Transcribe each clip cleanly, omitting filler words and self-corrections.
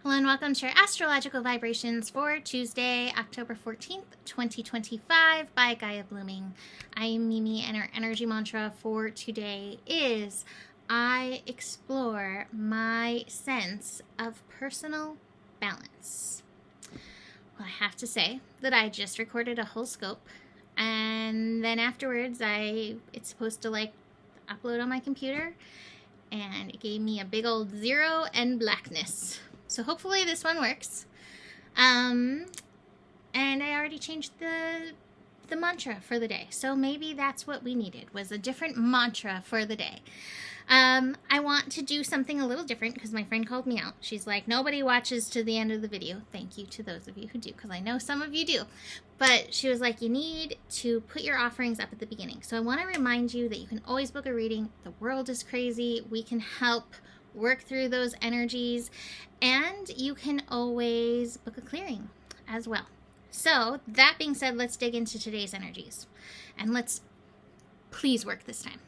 Hello and welcome to your astrological vibrations for Tuesday, October 14th, 2025 by Gaia Blooming. I am Mimi and our energy mantra for today is I explore my sense of personal balance. Well, I have to say that I just recorded a whole scope and then afterwards it's supposed to upload on my computer and it gave me a big old 0 and blackness. So hopefully this one works. And I already changed the mantra for the day. So maybe that's what we needed, was a different mantra for the day. I want to do something a little different because my friend called me out. She's like, nobody watches to the end of the video. Thank you to those of you who do, because I know some of you do. But she was like, you need to put your offerings up at the beginning. So I want to remind you that you can always book a reading. The world is crazy. We can help work through those energies, and you can always book a clearing as well. So that being said, let's dig into today's energies, and let's please work this time.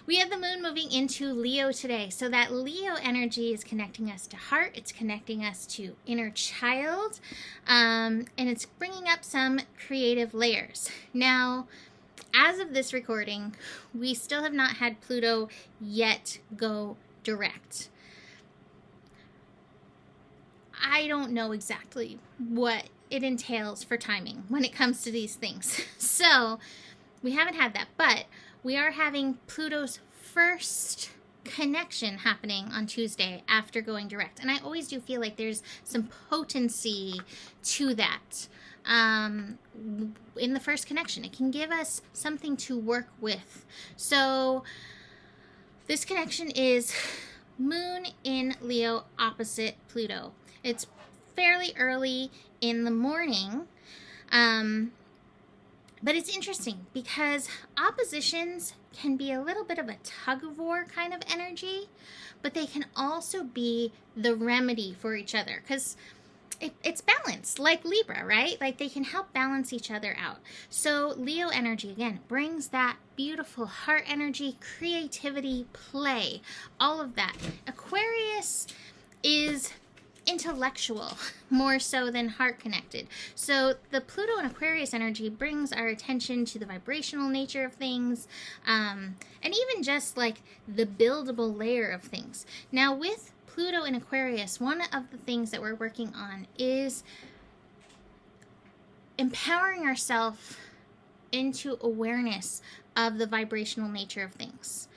We have the moon moving into Leo today, so that Leo energy is connecting us to heart, it's connecting us to inner child, and it's bringing up some creative layers. Now, as of this recording, we still have not had Pluto yet go direct. I don't know exactly what it entails for timing when it comes to these things. So we haven't had that, but we are having Pluto's first connection happening on Tuesday after going direct. And I always do feel like there's some potency to that. In the first connection, it can give us something to work with. So this connection is Moon in Leo opposite Pluto. It's fairly early in the morning, but it's interesting because oppositions can be a little bit of a tug-of-war kind of energy, but they can also be the remedy for each other because it's balance, like Libra, right? Like they can help balance each other out. So Leo energy, again, brings that beautiful heart energy, creativity, play, all of that. Aquarius is intellectual more so than heart connected. So the Pluto and Aquarius energy brings our attention to the vibrational nature of things, and even just like the buildable layer of things. Now with Pluto in Aquarius, one of the things that we're working on is empowering ourselves into awareness of the vibrational nature of things.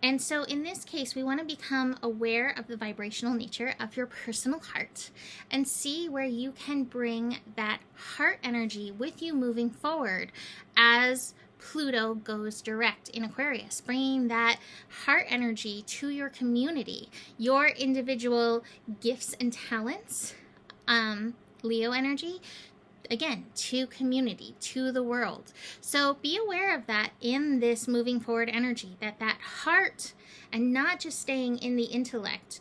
And so in this case, we want to become aware of the vibrational nature of your personal heart and see where you can bring that heart energy with you moving forward as Pluto goes direct in Aquarius, bringing that heart energy to your community, your individual gifts and talents, Leo energy, again, to community, to the world. So be aware of that in this moving forward energy, that heart, and not just staying in the intellect,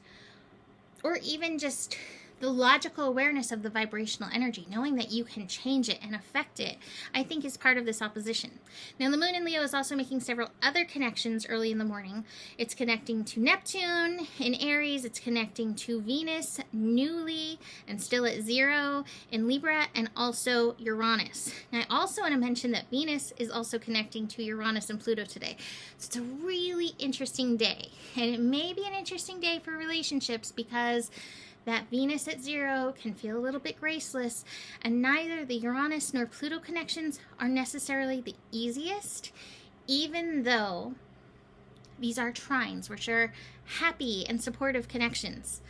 or even just the logical awareness of the vibrational energy, knowing that you can change it and affect it, I think is part of this opposition. Now, the moon in Leo is also making several other connections early in the morning. It's connecting to Neptune in Aries. It's connecting to Venus newly and still at 0 in Libra, and also Uranus. Now, I also want to mention that Venus is also connecting to Uranus and Pluto today. So it's a really interesting day, and it may be an interesting day for relationships because that Venus at 0 can feel a little bit graceless, and neither the Uranus nor Pluto connections are necessarily the easiest, even though these are trines, which are happy and supportive connections.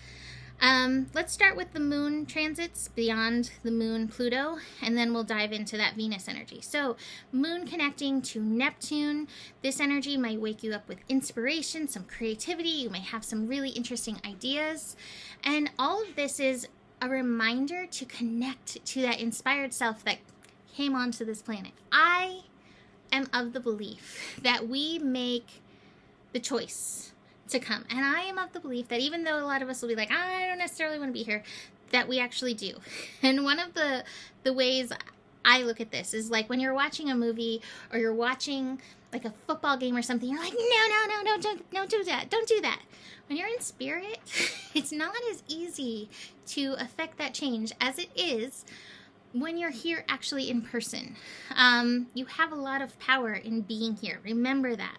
Let's start with the moon transits beyond the moon Pluto, and then we'll dive into that Venus energy. So moon connecting to Neptune, this energy might wake you up with inspiration, some creativity. You may have some really interesting ideas. And all of this is a reminder to connect to that inspired self that came onto this planet. I am of the belief that we make the choice to come. And I am of the belief that even though a lot of us will be like, I don't necessarily want to be here, that we actually do. And one of the ways I look at this is like when you're watching a movie or you're watching like a football game or something, you're like, no, don't do that. Don't do that. When you're in spirit, it's not as easy to affect that change as it is when you're here actually in person. You have a lot of power in being here. Remember that.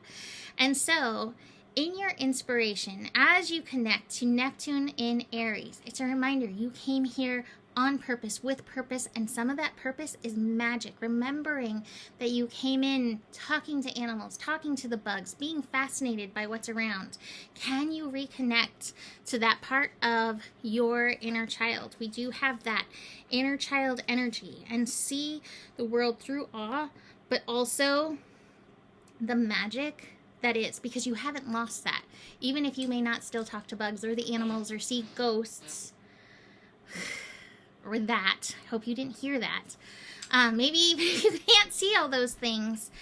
And so in your inspiration, as you connect to Neptune in Aries, it's a reminder you came here on purpose, with purpose, and some of that purpose is magic. Remembering that you came in talking to animals, talking to the bugs, being fascinated by what's around. Can you reconnect to that part of your inner child? We do have that inner child energy, and see the world through awe, but also the magic that is, because you haven't lost that. Even if you may not still talk to bugs or the animals or see ghosts, or that. I hope you didn't hear that. Maybe even if you can't see all those things,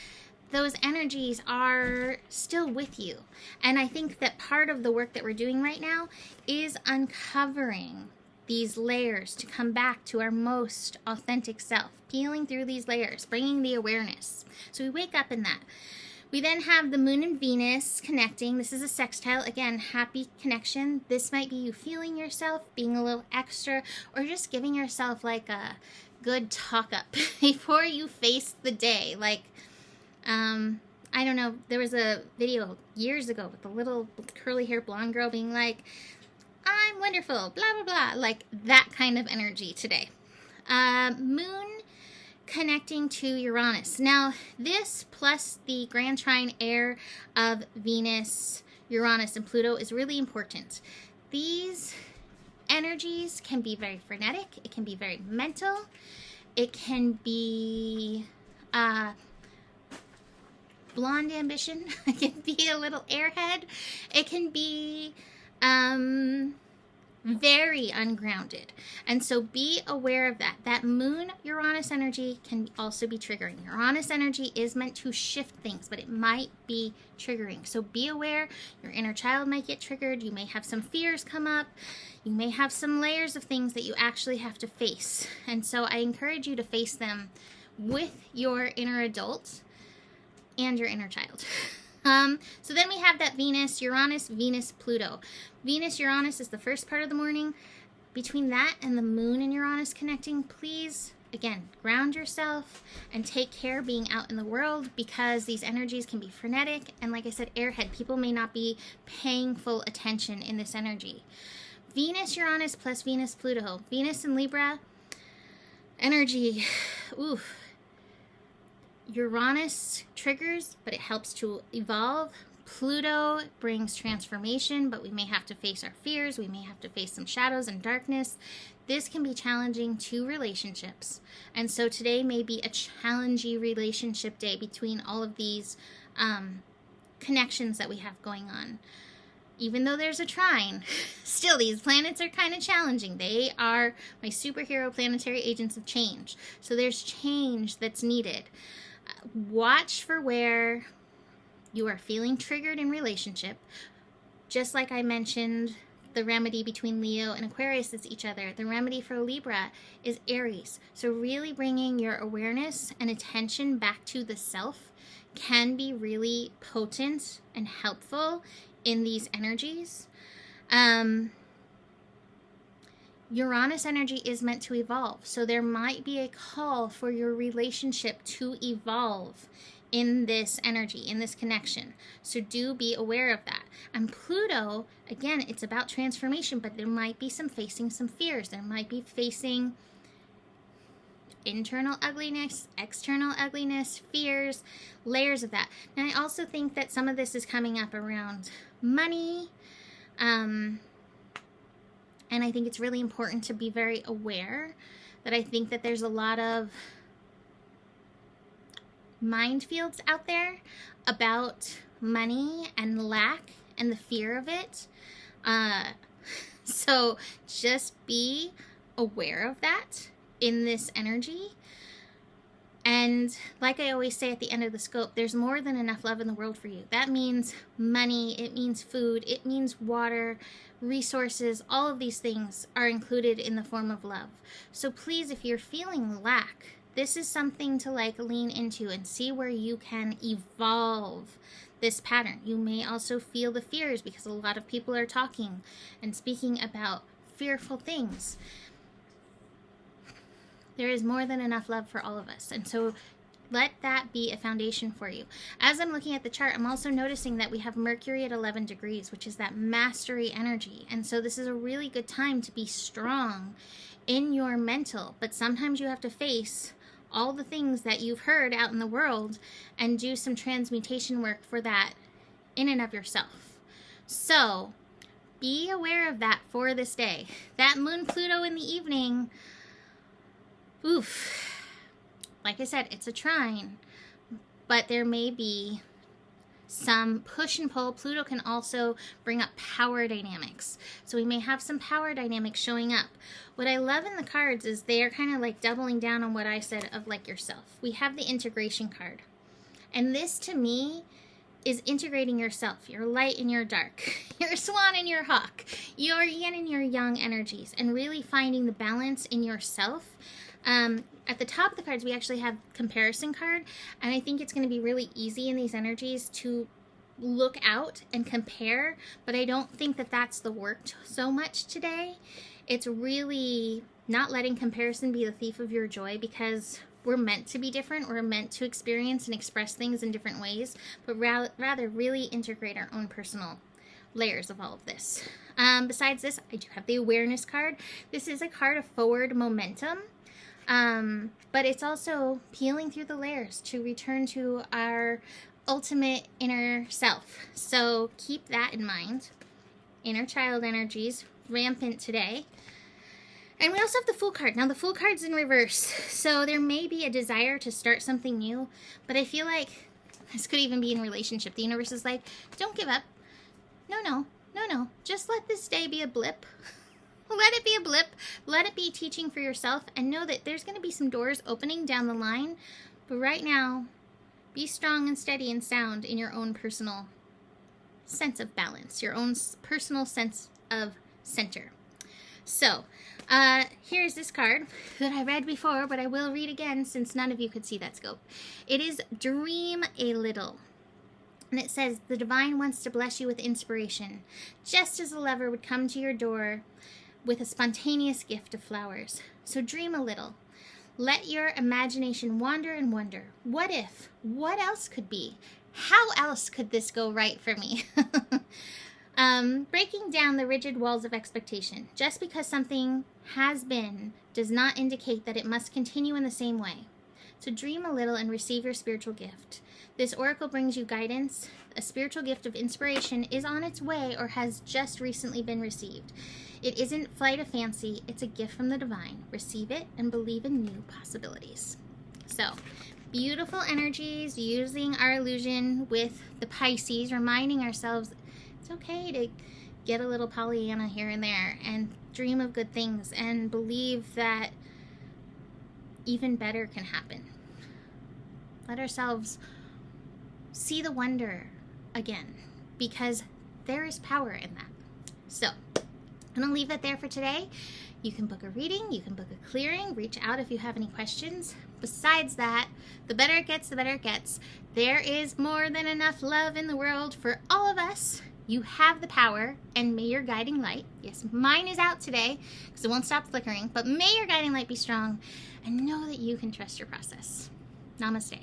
those energies are still with you. And I think that part of the work that we're doing right now is uncovering these layers to come back to our most authentic self, peeling through these layers, bringing the awareness. So we wake up in that. We then have the Moon and Venus connecting. This is a sextile. Again, happy connection. This might be you feeling yourself, being a little extra, or just giving yourself like a good talk up before you face the day. Like, I don't know, there was a video years ago with the little curly hair blonde girl being like, I'm wonderful, blah, blah, blah. Like that kind of energy today. Moon connecting to Uranus. Now, this plus the grand trine air of Venus, Uranus, and Pluto is really important. These energies can be very frenetic. It can be very mental. It can be blonde ambition. It can be a little airhead. It can be very ungrounded. And so be aware of that. That Moon Uranus energy can also be triggering. Uranus energy is meant to shift things, but it might be triggering. So be aware. Your inner child might get triggered. You may have some fears come up. You may have some layers of things that you actually have to face. And so I encourage you to face them with your inner adult and your inner child. So then we have that Venus, Uranus, Venus, Pluto. Venus, Uranus is the first part of the morning. Between that and the Moon and Uranus connecting, please, again, ground yourself and take care being out in the world, because these energies can be frenetic. And like I said, airhead, people may not be paying full attention in this energy. Venus, Uranus plus Venus, Pluto. Venus in Libra, energy, oof. Uranus triggers, but it helps to evolve. Pluto brings transformation, but we may have to face our fears. We may have to face some shadows and darkness. This can be challenging to relationships. And so today may be a challenging relationship day between all of these connections that we have going on. Even though there's a trine, still these planets are kind of challenging. They are my superhero planetary agents of change. So there's change that's needed. Watch for where you are feeling triggered in relationship. Just like I mentioned, the remedy between Leo and Aquarius is each other. The remedy for Libra is Aries. So really bringing your awareness and attention back to the self can be really potent and helpful in these energies. Uranus energy is meant to evolve. So there might be a call for your relationship to evolve in this energy, in this connection. So do be aware of that. And Pluto, again, it's about transformation, but there might be facing some fears. There might be facing internal ugliness, external ugliness, fears, layers of that. And I also think that some of this is coming up around money, and I think it's really important to be very aware that I think that there's a lot of minefields out there about money and lack and the fear of it. So just be aware of that in this energy. And like I always say at the end of the scope, there's more than enough love in the world for you. That means money, it means food, it means water, resources, all of these things are included in the form of love. So please, if you're feeling lack, This is something to like lean into and see where you can evolve this pattern. You may also feel the fears because a lot of people are talking and speaking about fearful things. There is more than enough love for all of us. And so let that be a foundation for you. As I'm looking at the chart, I'm also noticing that we have Mercury at 11 degrees, which is that mastery energy. And so this is a really good time to be strong in your mental. But sometimes you have to face all the things that you've heard out in the world and do some transmutation work for that in and of yourself. So be aware of that for this day. That moon Pluto in the evening, oof. Like I said, it's a trine, but there may be some push and pull. Pluto can also bring up power dynamics. So we may have some power dynamics showing up. What I love in the cards is they're kind of like doubling down on what I said of like yourself. We have the integration card. And this to me is integrating yourself, your light and your dark, your swan and your hawk, your yin and your yang energies, and really finding the balance in yourself. At the top of the cards, we actually have comparison card, and I think it's going to be really easy in these energies to look out and compare, but I don't think that that's the work so much today. It's really not letting comparison be the thief of your joy, because we're meant to be different. We're meant to experience and express things in different ways, but rather really integrate our own personal layers of all of this. Besides this, I do have the awareness card. This is a card of forward momentum. But it's also peeling through the layers to return to our ultimate inner self. So keep that in mind. Inner child energies, rampant today. And we also have the Fool card. Now the Fool card's in reverse. So there may be a desire to start something new, but I feel like this could even be in relationship. The universe is like, don't give up. No. Just let this day be a blip. Let it be a blip. Let it be teaching for yourself, and know that there's going to be some doors opening down the line. But right now, be strong and steady and sound in your own personal sense of balance, your own personal sense of center. So, here's this card that I read before, but I will read again since none of you could see that scope. It is Dream a Little. And it says, the divine wants to bless you with inspiration, just as a lover would come to your door with a spontaneous gift of flowers. So dream a little. Let your imagination wander and wonder. What if? What else could be? How else could this go right for me? Breaking down the rigid walls of expectation. Just because something has been does not indicate that it must continue in the same way. So dream a little and receive your spiritual gift. This oracle brings you guidance. A spiritual gift of inspiration is on its way or has just recently been received. It isn't flight of fancy, it's a gift from the divine. Receive it and believe in new possibilities. So, beautiful energies, using our illusion with the Pisces, reminding ourselves it's okay to get a little Pollyanna here and there and dream of good things and believe that even better can happen. Let ourselves see the wonder again, because there is power in that. So, I'm going to leave it there for today. You can book a reading, you can book a clearing, reach out if you have any questions. Besides that, the better it gets, the better it gets. There is more than enough love in the world for all of us. You have the power, and may your guiding light, yes, mine is out today because it won't stop flickering, but may your guiding light be strong, and know that you can trust your process. Namaste.